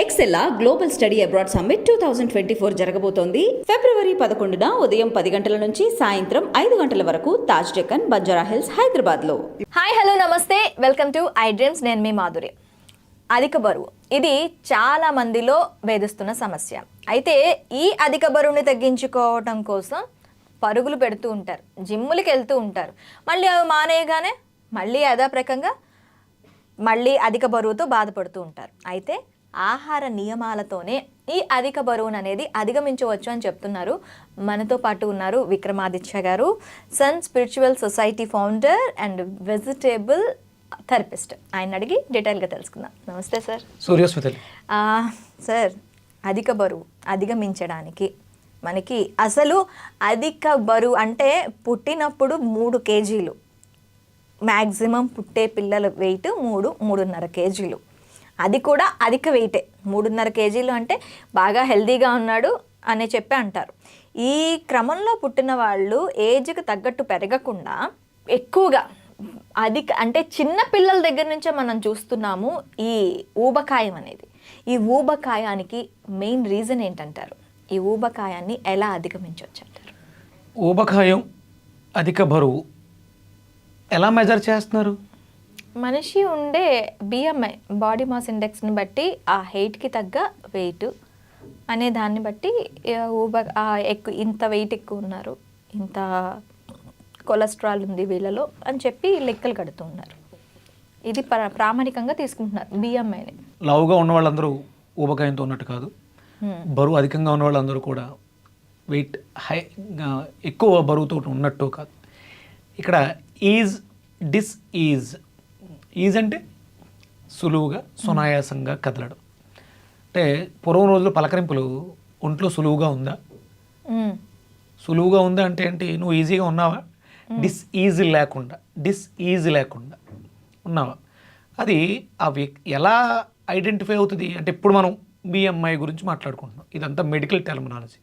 ఎక్సెల్లా global study abroad summit 2024 జరగబోతోంది. ఫిబ్రవరి 11న ఉదయం 10 గంటల నుంచి సాయంత్రం 5 గంటల వరకు తాజ్ డెక్కన్, బంజారా హిల్స్, హైదరాబాద్లో. హాయ్, హలో, నమస్తే, వెల్కమ్ టు ఐ డ్రీమ్స్. నేను మీ మాధురి. అధిక బరువు ఇది చాలా మందిలో వేధిస్తున్న సమస్య. అయితే ఈ అధిక బరువుని తగ్గించుకోవటం కోసం పరుగులు పెడుతూ ఉంటారు, జిమ్ములకి వెళ్తూ ఉంటారు. మళ్ళీ అవి మానేయగానే మళ్ళీ యథాప్రకంగా మళ్ళీ అధిక బరువుతో బాధపడుతూ ఉంటారు. అయితే ఆహార నియమాలతోనే ఈ అధిక బరువును అనేది అధిగమించవచ్చు అని చెప్తున్నారు. మనతో పాటు ఉన్నారు విక్రమాదిత్య గారు, sun spiritual society founder and vegetable therapist. ఆయన అడిగి డీటెయిల్గా తెలుసుకుందాం. నమస్తే సార్. సూర్యస్మితలి. సార్, అధిక బరువు అధిగమించడానికి మనకి అసలు అధిక బరువు అంటే పుట్టినప్పుడు 3 కేజీలు, మ్యాక్సిమం పుట్టే పిల్లల వెయిట్ 3-3.5 కేజీలు. అది కూడా అధిక వెయిటే. 3.5 కేజీలు అంటే బాగా హెల్దీగా ఉన్నాడు అని చెప్పి అంటారు. ఈ క్రమంలో పుట్టిన వాళ్ళు ఏజ్కి తగ్గట్టు పెరగకుండా ఎక్కువగా అధిక అంటే చిన్న పిల్లల దగ్గర నుంచే మనం చూస్తున్నాము ఈ ఊబకాయం అనేది. ఈ ఊబకాయానికి మెయిన్ రీజన్ ఏంటంటారు? ఈ ఊబకాయాన్ని ఎలా అధిగమించవచ్చు అంటారు? ఊబకాయం, అధిక బరువు ఎలా మెజర్ చేస్తున్నారు? మనిషి ఉండే బిఎంఐ, బాడీ మాస్ ఇండెక్స్ని బట్టి ఆ హైట్కి తగ్గ వెయిట్ అనే దాన్ని బట్టి ఇంత వెయిట్ ఎక్కువ ఉన్నారు, ఇంత కొలెస్ట్రాల్ ఉంది వీళ్ళలో అని చెప్పి లెక్కలు కడుతూ ఉన్నారు. ఇది ప్రామాణికంగా తీసుకుంటున్నారు బిఎంఐని. లావుగా ఉన్న వాళ్ళందరూ ఊబకాయంతో ఉన్నట్టు కాదు, బరువు అధికంగా ఉన్న వాళ్ళందరూ కూడా వెయిట్ హై ఎక్కువ బరువుతో ఉన్నట్టు కాదు. ఇక్కడ ఈజ్ అంటే సులువుగా, సునాయాసంగా కదలడం. అంటే పూర్వం రోజుల్లో పలకరింపులు ఒంట్లో సులువుగా ఉందా, సులువుగా ఉందా అంటే ఏంటి? నువ్వు ఈజీగా ఉన్నావా? ఈజ్ లేకుండా ఉన్నావా? అది ఎలా ఐడెంటిఫై అవుతుంది అంటే, ఇప్పుడు మనం బిఎంఐ గురించి మాట్లాడుకుంటున్నాం. ఇదంతా మెడికల్ టెర్మినాలజీ.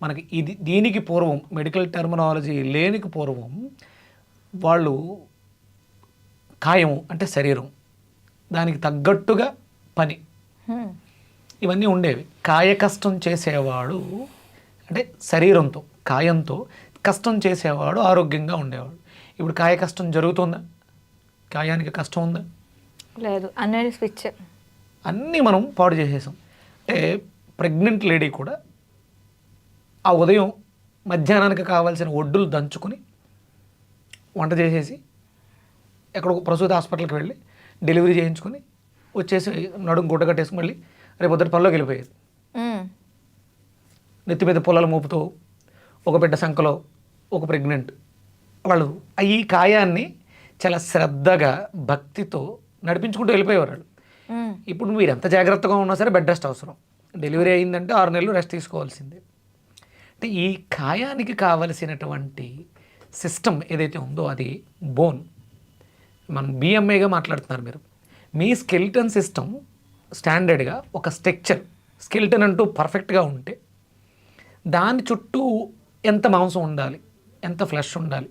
మనకి దీనికి పూర్వం, మెడికల్ టెర్మినాలజీ లేనికి పూర్వం వాళ్ళు కాయము అంటే శరీరం, దానికి తగ్గట్టుగా పని, ఇవన్నీ ఉండేవి. కాయ కష్టం చేసేవాడు అంటే శరీరంతో, కాయంతో కష్టం చేసేవాడు ఆరోగ్యంగా ఉండేవాడు. ఇప్పుడు కాయ కష్టం జరుగుతుందా? కాయానికి కష్టం ఉందా? లేదు. అనేది స్విచ్ అన్నీ మనం పాడు చేసేసాం. అంటే ప్రెగ్నెంట్ లేడీ కూడా ఆ ఉదయం మధ్యాహ్నానికి కావాల్సిన ఒడ్డులు దంచుకొని వంట చేసేసి ఎక్కడో ప్రసూతి హాస్పిటల్కి వెళ్ళి డెలివరీ చేయించుకొని వచ్చేసి నడుము గుడ్డ కట్టేసి మళ్ళీ రేపు పొద్దుట పనిలోకి వెళ్ళిపోయేది. నెత్తి మీద పొలాలు మోపుతూ ఒక బిడ్డ సంఖలో ఒక ప్రెగ్నెంట్. వాళ్ళు ఈ కాయాన్ని చాలా శ్రద్ధగా, భక్తితో నడిపించుకుంటూ వెళ్ళిపోయేవారు. ఇప్పుడు మీరు ఎంత జాగ్రత్తగా ఉన్నా సరే బెడ్ రెస్ట్ అవసరం. డెలివరీ అయిందంటే 6 నెలలు రెస్ట్ తీసుకోవాల్సిందే. అంటే ఈ కాయానికి కావలసినటువంటి సిస్టమ్ ఏదైతే ఉందో అది బోన్. మనం బిఎంఐగా మాట్లాడుతున్నారు మీరు. మీ స్కెలిటన్ సిస్టమ్ స్టాండర్డ్గా ఒక స్ట్రక్చర్, స్కెలిటన్ అంటూ పర్ఫెక్ట్గా ఉంటే దాని చుట్టూ ఎంత మాంసం ఉండాలి, ఎంత ఫ్లెష్ ఉండాలి,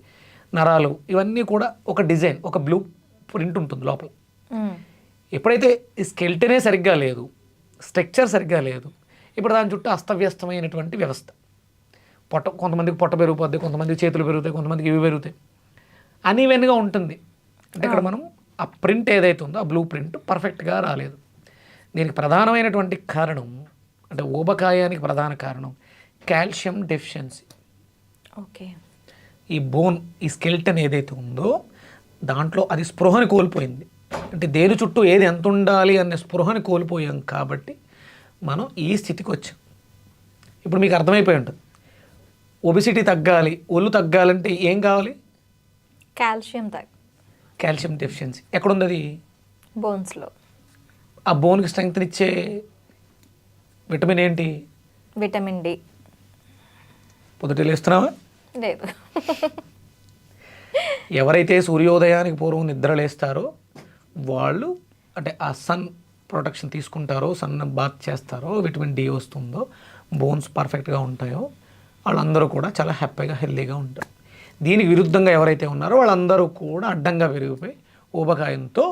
నరాలు, ఇవన్నీ కూడా ఒక డిజైన్, ఒక బ్లూ ప్రింట్ ఉంటుంది లోపల. ఎప్పుడైతే ఈ స్కెలిటనే సరిగ్గా లేదు, స్ట్రక్చర్ సరిగ్గా లేదు, ఇప్పుడు దాని చుట్టూ అస్తవ్యస్తమైనటువంటి వ్యవస్థ. కొంతమందికి పొట్ట పెరిగిపోద్ది, కొంతమందికి చేతులు పెరుగుతాయి, కొంతమందికి ఇవి పెరుగుతాయి, అన్ఈవెన్గా ఉంటుంది. అంటే ఇక్కడ మనం ఆ ప్రింట్ ఏదైతే ఉందో ఆ బ్లూ ప్రింట్ పర్ఫెక్ట్గా రాలేదు. దీనికి ప్రధానమైనటువంటి కారణం అంటే ఊబకాయానికి ప్రధాన కారణం కాల్షియం డెఫిషియన్సీ. ఓకే. ఈ బోన్, ఈ స్కెలిటన్ ఏదైతే ఉందో దాంట్లో అది స్పృహని కోల్పోయింది. అంటే దేని చుట్టూ ఏది ఎంత ఉండాలి అనే స్పృహని కోల్పోయాం కాబట్టి మనం ఈ స్థితికి వచ్చాం. ఇప్పుడు మీకు అర్థమైపోయి ఉంటుంది, ఒబిసిటీ తగ్గాలి, ఒళ్ళు తగ్గాలంటే ఏం కావాలి? Calcium deficiency. ఎక్కడుంది అది? బోన్స్లో. ఆ బోన్కి స్ట్రెంగ్త్ని ఇచ్చే విటమిన్ ఏంటి? Vitamin D. పొద్దుట లేస్తున్నావా? లేదు. ఎవరైతే సూర్యోదయానికి పూర్వం నిద్రలేస్తారో వాళ్ళు, అంటే ఆ సన్ ప్రొటెక్షన్ తీసుకుంటారో, సన్ బాత్ చేస్తారో, విటమిన్ డి వస్తుందో, బోన్స్ పర్ఫెక్ట్గా ఉంటాయో వాళ్ళందరూ కూడా చాలా హ్యాపీగా, హెల్తీగా ఉంటారు. దీనికి విరుద్ధంగా ఎవరైతే ఉన్నారో వాళ్ళందరూ కూడా అడ్డంగా పెరిగిపోయి ఊబకాయంతో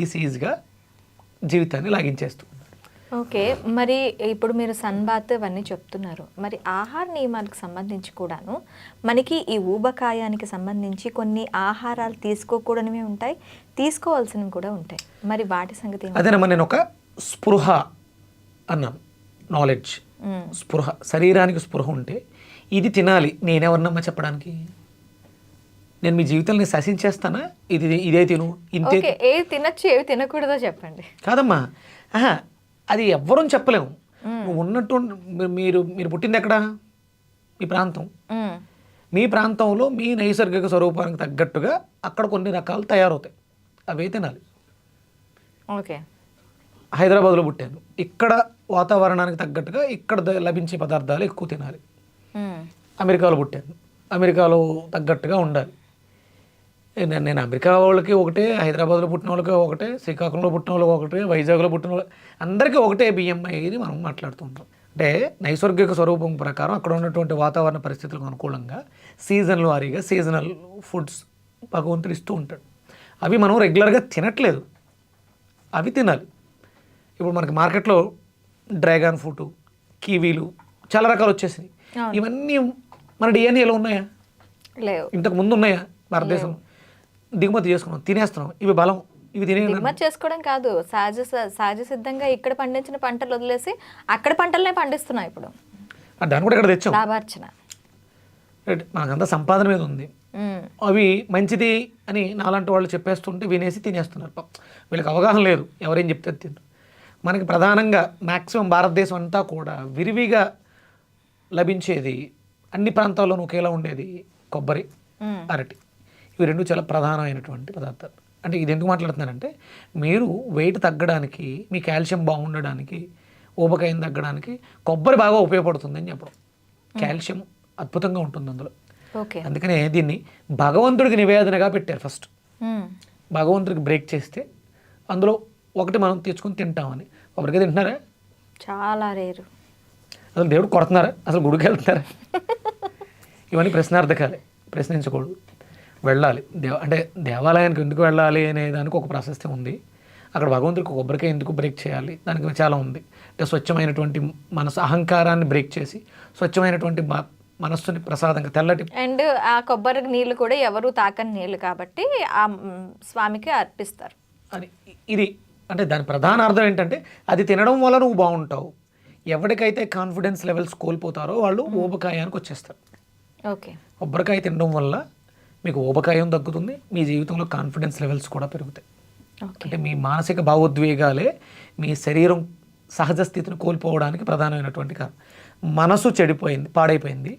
డిసీజ్గా జీవితాన్ని లాగించేస్తూ ఉన్నారు. ఓకే, మరి ఇప్పుడు మీరు సన్ బాత్ ఇవన్నీ చెప్తున్నారు, మరి ఆహార నియమాలకు సంబంధించి కూడాను మనకి ఈ ఊబకాయానికి సంబంధించి కొన్ని ఆహారాలు తీసుకోకూడనివి ఉంటాయి, తీసుకోవాల్సినవి కూడా ఉంటాయి. మరి వాటి సంగతి ఏంటి? అదేనమ్మా, నేను ఒక స్పృహ అన్నాను, నాలెడ్జ్. స్పృహ, శరీరానికి స్పృహ ఉంటే ఇది తినాలి, నేనెవరినమ్మా చెప్పడానికి? నేను మీ జీవితాన్ని శాసించేస్తానా? ఇదే తిను, ఇంతే? ఓకే, ఏవి తినచ్చు ఏవి తినకూడదో చెప్పండి. కాదమ్మా, అది ఎవ్వరూ చెప్పలేము. నువ్వు ఉన్నట్టు మీరు మీరు పుట్టింది ఎక్కడ? మీ ప్రాంతం. మీ ప్రాంతంలో మీ నైసర్గిక స్వరూపానికి తగ్గట్టుగా అక్కడ కొన్ని రకాలు తయారవుతాయి, అవే తినాలి. ఓకే, హైదరాబాద్లో పుట్టాను, ఇక్కడ వాతావరణానికి తగ్గట్టుగా ఇక్కడ లభించే పదార్థాలు ఎక్కువ తినాలి. అమెరికాలో పుట్టాను, అమెరికాలో తగ్గట్టుగా ఉండాలి. నేను అమెరికా వాళ్ళకి ఒకటే, హైదరాబాద్లో పుట్టిన వాళ్ళకి ఒకటే, శ్రీకాకుళంలో పుట్టిన వాళ్ళకి ఒకటే, వైజాగ్లో పుట్టిన వాళ్ళకి అందరికీ ఒకటే బియ్యం ఇది మనం మాట్లాడుతుంటాం. అంటే నైసర్గిక స్వరూపం ప్రకారం అక్కడ ఉన్నటువంటి వాతావరణ పరిస్థితులకు అనుకూలంగా సీజన్ల వారీగా సీజనల్ ఫుడ్స్ భగవంతుడు ఇస్తూ ఉంటాడు. అవి మనం రెగ్యులర్గా తినట్లేదు, అవి తినాలి. ఇప్పుడు మనకి మార్కెట్లో డ్రాగన్ ఫ్రూట్, కివీలు చాలా రకాలు వచ్చేసినాయి. ఇవన్నీ మన డిఎన్ఏలో ఉన్నాయా? లేవు. ఇంతకు ముందు ఉన్నాయా? భారతదేశం దిగుమతి చేసుకున్నాం, తినేస్తున్నాం. ఇవి బలం, ఇవి దిగుమతి చేసుకోవడం కాదు, సహజ సిద్ధంగా ఇక్కడ పండించిన పంటలు వదిలేసి అక్కడ పంటలనే పండిస్తున్నాం ఇప్పుడు. దాన్ని కూడా ఇక్కడ తెచ్చాం, లాభార్చన. మనకంతా సంపాదన మీద ఉంది. అవి మంచిది అని నాలాంటి వాళ్ళు చెప్పేస్తుంటే వినేసి తినేస్తున్నారు. వీళ్ళకి అవగాహన లేదు, ఎవరేం చెప్తే తింటారు. మనకి ప్రధానంగా మ్యాక్సిమం భారతదేశం అంతా కూడా విరివిగా లభించేది, అన్ని ప్రాంతాల్లోనూ ఒకేలా ఉండేది కొబ్బరి, అరటి. ఇవి రెండు చాలా ప్రధానమైనటువంటి పదార్థాలు. అంటే ఇది ఎందుకు మాట్లాడుతున్నానంటే, మీరు వెయిట్ తగ్గడానికి, మీ కాల్షియం బాగుండడానికి, ఊబకాయం తగ్గడానికి కొబ్బరి బాగా ఉపయోగపడుతుంది అని చెప్పడం. కాల్షియం అద్భుతంగా ఉంటుంది అందులో. అందుకనే దీన్ని భగవంతుడికి నివేదనగా పెట్టారు ఫస్ట్. భగవంతుడికి బ్రేక్ చేస్తే అందులో ఒకటి మనం తెచ్చుకొని తింటామని. కొబ్బరికాయ తింటున్నారా? చాలా రేరు. అసలు దేవుడు కొడుతున్నారా? అసలు గుడికి వెళ్తున్నారా? ఇవన్నీ ప్రశ్నార్థకాలే, ప్రశ్నించకూడదు. వెళ్ళాలి అంటే దేవాలయానికి ఎందుకు వెళ్ళాలి అనే దానికి ఒక ప్రశస్తి ఉంది. అక్కడ భగవంతుడికి కొబ్బరికాయ ఎందుకు బ్రేక్ చేయాలి, దానికి చాలా ఉంది. అంటే స్వచ్ఛమైనటువంటి మనసు, అహంకారాన్ని బ్రేక్ చేసి స్వచ్ఛమైనటువంటి మనస్సుని ప్రసాదంగా తెల్లటి. అండ్ ఆ కొబ్బరి నీళ్ళు కూడా ఎవరు తాకని నీళ్ళు కాబట్టి ఆ స్వామికి అర్పిస్తారు అని. ఇది అంటే దాని ప్రధాన అర్థం ఏంటంటే, అది తినడం వల్ల నువ్వు బాగుంటావు. ఎవరికైతే కాన్ఫిడెన్స్ లెవెల్స్ కోల్పోతారో వాళ్ళు ఊబకాయానికి వచ్చేస్తారు. ఓకే, కొబ్బరికాయ తినడం వల్ల మీకు ఊబకాయం తగ్గుతుంది, మీ జీవితంలో కాన్ఫిడెన్స్ లెవెల్స్ కూడా పెరుగుతాయి. అంటే మీ మానసిక భావోద్వేగాలే మీ శరీరం సహజ స్థితిని కోల్పోవడానికి ప్రధానమైనటువంటి కారణం. మనసు చెడిపోయింది, పాడైపోయింది,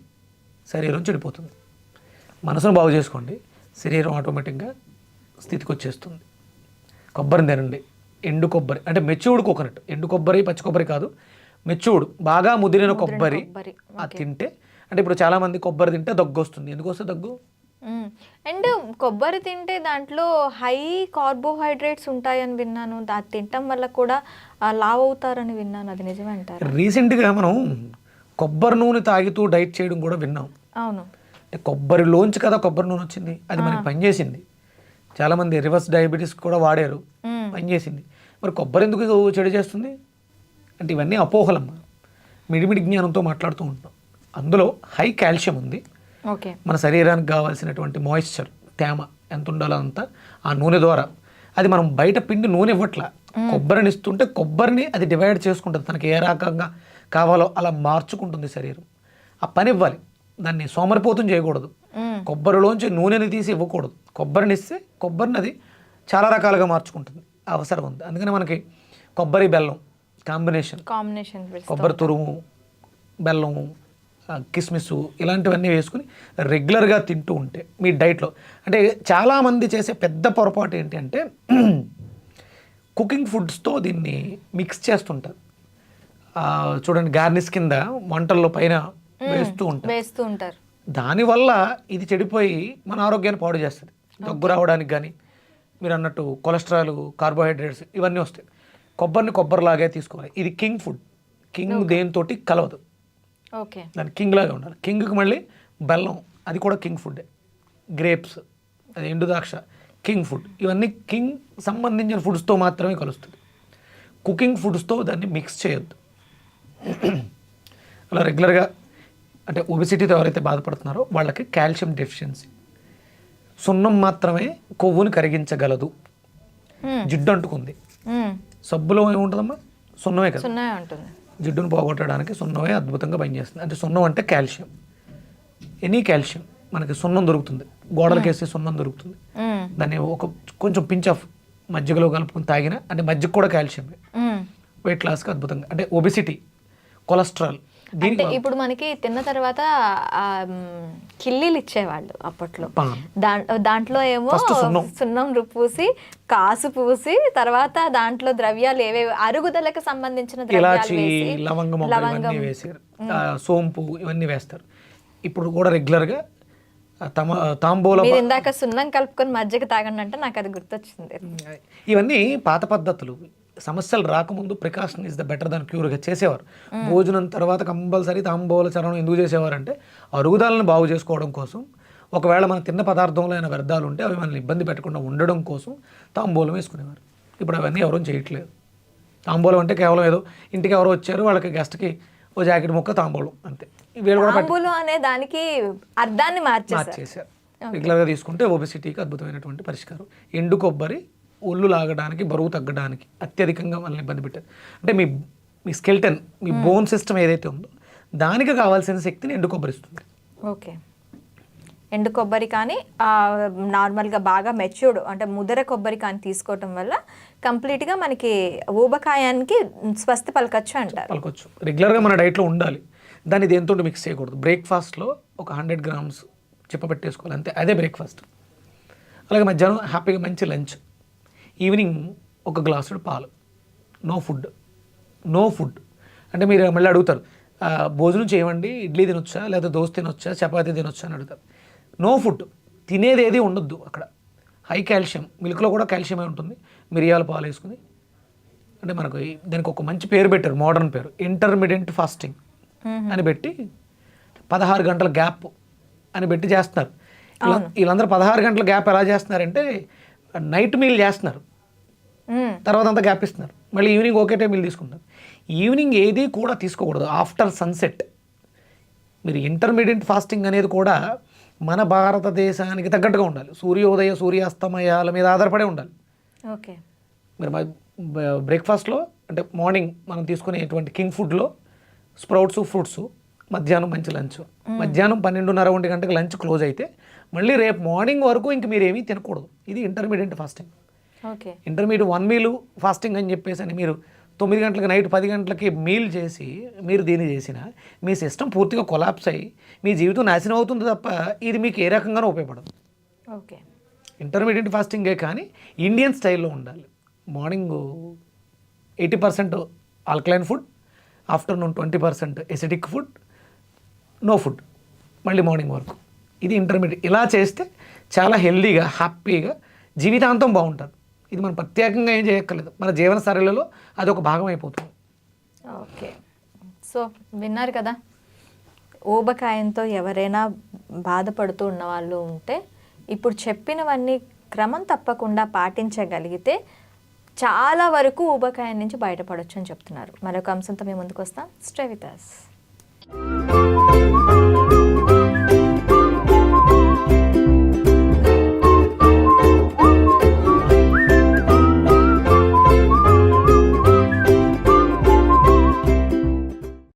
శరీరం చెడిపోతుంది. మనసును బాగు చేసుకోండి, శరీరం ఆటోమేటిక్గా స్థితికి వచ్చేస్తుంది. కొబ్బరిని తినండి, ఎండు కొబ్బరి అంటే మెచ్యూర్డ్ కోకోనట్. ఎండు కొబ్బరి, పచ్చి కొబ్బరి కాదు, మెచ్యూర్డ్ బాగా ముదిరిన కొబ్బరి. అది తింటే, అంటే ఇప్పుడు చాలామంది కొబ్బరి తింటే దగ్గు వస్తుంది. ఎందుకు వస్తుంది దగ్గు? అండ్ కొబ్బరి తింటే దాంట్లో హై కార్బోహైడ్రేట్స్ ఉంటాయని విన్నాను, అది తినటం వల్ల కూడా లావ్ అవుతారని విన్నాను, అది నిజమే అంటారు? రీసెంట్గా మనం కొబ్బరి నూనె తాగుతూ డైట్ చేయడం కూడా విన్నాం. అవును, అంటే కొబ్బరిలోంచి కదా కొబ్బరి నూనె వచ్చింది, అది మనకి పనిచేసింది. చాలామంది రివర్స్ డయాబెటీస్ కూడా వాడారు, పనిచేసింది. మరి కొబ్బరి ఎందుకు చెడు చేస్తుంది అంటే ఇవన్నీ అపోహలమ్మ, మిడిమిడి జ్ఞానంతో మాట్లాడుతూ ఉంటాం. అందులో హై కాల్షియం ఉంది. ఓకే, మన శరీరానికి కావాల్సినటువంటి మాయిశ్చర్, తేమ ఎంత ఉండాలో అంతా ఆ నూనె ద్వారా. అది మనం బయట పిండి నూనె ఇవ్వట్లా, కొబ్బరిని ఇస్తుంటే కొబ్బరిని అది డివైడ్ చేసుకుంటుంది, తనకి ఏ రకంగా కావాలో అలా మార్చుకుంటుంది శరీరం. ఆ పని ఇవ్వాలి, దాన్ని సోమరిపోతం చేయకూడదు. కొబ్బరిలోంచి నూనెని తీసి ఇవ్వకూడదు, కొబ్బరిని ఇస్తే కొబ్బరిని అది చాలా రకాలుగా మార్చుకుంటుంది, అవసరం ఉంది. అందుకని మనకి కొబ్బరి బెల్లం కాంబినేషన్, కొబ్బరి తురుము, బెల్లము, కిస్మిస్ ఇలాంటివన్నీ వేసుకుని రెగ్యులర్గా తింటూ ఉంటే మీ డైట్లో. అంటే చాలామంది చేసే పెద్ద పొరపాటు ఏంటి అంటే, కుకింగ్ ఫుడ్స్తో దీన్ని మిక్స్ చేస్తుంటారు. చూడండి, గార్నిష్ కింద వంటల్లో పైన వేస్తూ ఉంటారు. దానివల్ల ఇది చెడిపోయి మన ఆరోగ్యాన్ని పాడు చేస్తుంది. దగ్గు రావడానికి కానీ, మీరు అన్నట్టు కొలెస్ట్రాల్, కార్బోహైడ్రేట్స్ ఇవన్నీ వస్తాయి. కొబ్బరిని కొబ్బరిలాగే తీసుకోవాలి. ఇది కింగ్ ఫుడ్. కింగ్ దేనితోటి కలవదు, దాని కింగ్ లాగా ఉండాలి. కింగ్కి మళ్ళీ బెల్లం, అది కూడా కింగ్ ఫుడ్డే. గ్రేప్స్, అది ఎండు ద్రాక్ష, కింగ్ ఫుడ్. ఇవన్నీ కింగ్ సంబంధించిన ఫుడ్స్తో మాత్రమే కలుస్తుంది. కుకింగ్ ఫుడ్స్తో దాన్ని మిక్స్ చేయొద్దు. అలా రెగ్యులర్గా అంటే ఒబిసిటీతో ఎవరైతే బాధపడుతున్నారో వాళ్ళకి కాల్షియం డెఫిషియన్సీ. సున్నం మాత్రమే కొవ్వుని కరిగించగలదు. జిడ్డు అంటుకుంది, సబ్బులో ఏముంటుందమ్మా? సున్నమే కదా. సున్నమే ఉంటుంది. జిడ్డును పోగొట్టడానికి సున్నమే అద్భుతంగా పనిచేస్తుంది. అంటే సున్నం అంటే కాల్షియం, ఎనీ కాల్షియం మనకి సున్నం దొరుకుతుంది, గోడలకి వేస్తే సున్నం దొరుకుతుంది. దాన్ని కొంచెం పించ్ ఆఫ్ మజ్జిగలో కలుపుకొని తాగిన, అంటే మజ్జిగ కూడా కాల్షియమే. వెయిట్ లాస్కి అద్భుతంగా, అంటే ఒబిసిటీ, కొలెస్ట్రాల్. అంటే ఇప్పుడు మనకి తిన్న తర్వాత కిల్లీలు ఇచ్చేవాళ్ళు అప్పట్లో. దాంట్లో ఏమో సున్నం పూసి, కాసు పూసి, తర్వాత దాంట్లో ద్రవ్యాలు ఏవేవి అరుగుదలకు సంబంధించిన ఇలాచి, లవంగం వేసారు, సోంపు ఇవన్నీ వేస్తారు. ఇప్పుడు కూడా రెగ్యులర్గా తాంబూలం. మీరు ఇందాక సున్నం కలుపుకొని మజ్జిగ తాగండి అంటే నాకు అది గుర్తొచ్చింది. ఇవన్నీ పాత పద్ధతులు. సమస్యలు రాకముందు precaution is the better than క్యూర్గా చేసేవారు. భోజనం తర్వాత కంపల్సరీ తాంబూల చరణం ఎందుకు చేసేవారంటే అరుగుదలను బాగు చేసుకోవడం కోసం. ఒకవేళ మనం తిన్న పదార్థంలో అయినా వ్యర్థాలు ఉంటే అవి మనల్ని ఇబ్బంది పెట్టకుండా ఉండడం కోసం తాంబూలం వేసుకునేవారు. ఇప్పుడు అవన్నీ ఎవరూ చేయట్లేదు. తాంబూలం అంటే కేవలం ఏదో ఇంటికి ఎవరో వచ్చారు వాళ్ళకి గెస్ట్కి ఓ జాకెట్ ముక్క తాంబూలం అంతే. తాంబూలం అనే దానికి అర్థాన్ని మార్చేశారు. రెగ్యులర్గా తీసుకుంటే ఒబెసిటీకి అద్భుతమైనటువంటి పరిష్కారం. ఎండు కొబ్బరి ఒళ్ళు లాగడానికి, బరువు తగ్గడానికి అత్యధికంగా మనల్ని ఇబ్బంది పెట్టారు. అంటే మీ స్కెల్టన్, మీ బోన్ సిస్టమ్ ఏదైతే ఉందో దానికి కావాల్సిన శక్తిని ఎండు కొబ్బరి ఇస్తుంది. ఓకే. ఎండు కొబ్బరి కానీ నార్మల్గా బాగా మెచ్యూర్డ్ అంటే ముదర కొబ్బరి కానీ తీసుకోవటం వల్ల కంప్లీట్గా మనకి ఊబకాయానికి స్వస్తి పలకొచ్చు అంటారు. పలకొచ్చు. రెగ్యులర్గా మన డైట్లో ఉండాలి. దాన్ని దేంతో మిక్స్ చేయకూడదు. బ్రేక్ఫాస్ట్లో ఒక 100 grams చిప్పపెట్టేసుకోవాలి అంతే, అదే బ్రేక్ఫాస్ట్. అలాగే మధ్యాహ్నం హ్యాపీగా మంచి లంచ్, ఈవినింగ్ ఒక గ్లాసుడు పాలు. నో ఫుడ్ అంటే మీరు మళ్ళీ అడుగుతారు భోజనం చేయమండి, ఇడ్లీ తినొచ్చా లేదా దోశ తినొచ్చా చపాతీ తినొచ్చా అని అడుగుతారు. నో ఫుడ్, తినేది ఏది ఉండొద్దు అక్కడ. హై కాల్షియం, మిల్క్లో కూడా కాల్షియమే ఉంటుంది. మిరియాల పాలు వేసుకుని, అంటే మనకు దానికి ఒక మంచి పేరు పెట్టారు, మోడర్న్ పేరు, ఇంటర్మీడియట్ ఫాస్టింగ్ అని పెట్టి 16 గంటల గ్యాప్ అని పెట్టి చేస్తున్నారు. వీళ్ళందరూ 16 గంటల గ్యాప్ ఎలా చేస్తున్నారంటే నైట్ మీల్ చేస్తున్నారు, తర్వాత అంతా గ్యాప్ ఇస్తున్నారు. మళ్ళీ ఈవినింగ్ ఒకే టైం మీల్ తీసుకుంటారు. ఈవినింగ్ ఏది కూడా తీసుకోకూడదు ఆఫ్టర్ సన్సెట్. మీరు ఇంటర్మీడియట్ ఫాస్టింగ్ అనేది కూడా మన భారతదేశానికి తగ్గట్టుగా ఉండాలి. సూర్యోదయ సూర్యాస్తమయాల మీద ఆధారపడే ఉండాలి. ఓకే. మీరు బ్రేక్ఫాస్ట్లో అంటే మార్నింగ్ మనం తీసుకునేటువంటి కింగ్ ఫుడ్లో స్ప్రౌట్స్, ఫ్రూట్స్, మధ్యాహ్నం మంచి లంచ్, మధ్యాహ్నం 12:30 1 గంటకి లంచ్ క్లోజ్ అయితే మళ్ళీ రేపు మార్నింగ్ వరకు ఇంక మీరు ఏమీ తినకూడదు. ఇది intermediate fasting. Okay. Intermediate 1 meal fasting అని చెప్పేసి అని మీరు 9 గంటలకి నైట్ 10 గంటలకి మీల్ చేసి మీరు దీన్ని చేసినా మీ సిస్టమ్ పూర్తిగా కొలాప్స్ అయ్యి మీ జీవితం నాశనం అవుతుంది తప్ప ఇది మీకు ఏ రకంగానూ ఉపయోగపడదు. ఓకే. ఇంటర్మీడియట్ ఫాస్టింగే కానీ ఇండియన్ స్టైల్లో ఉండాలి. Morning 80% alkaline food, afternoon 20% acidic food, no food మళ్ళీ మార్నింగ్ వరకు. ఇది ఇంటర్మీడియట్. ఇలా చేస్తే చాలా హెల్దీగా హ్యాపీగా జీవితాంతం బాగుంటుంది. ఇది మనం ప్రత్యేకంగా ఏం చేయక్కర్లేదు, మన జీవన శైలిలో అది ఒక భాగం అయిపోతుంది. ఓకే. సో విన్నారు కదా, ఊబకాయంతో ఎవరైనా బాధపడుతూ ఉన్న వాళ్ళు ఉంటే ఇప్పుడు చెప్పినవన్నీ క్రమం తప్పకుండా పాటించగలిగితే చాలా వరకు ఊబకాయం నుంచి బయటపడొచ్చు అని చెప్తున్నారు. మరొక అంశంతో మేము ముందుకు వస్తాం. Stay with us.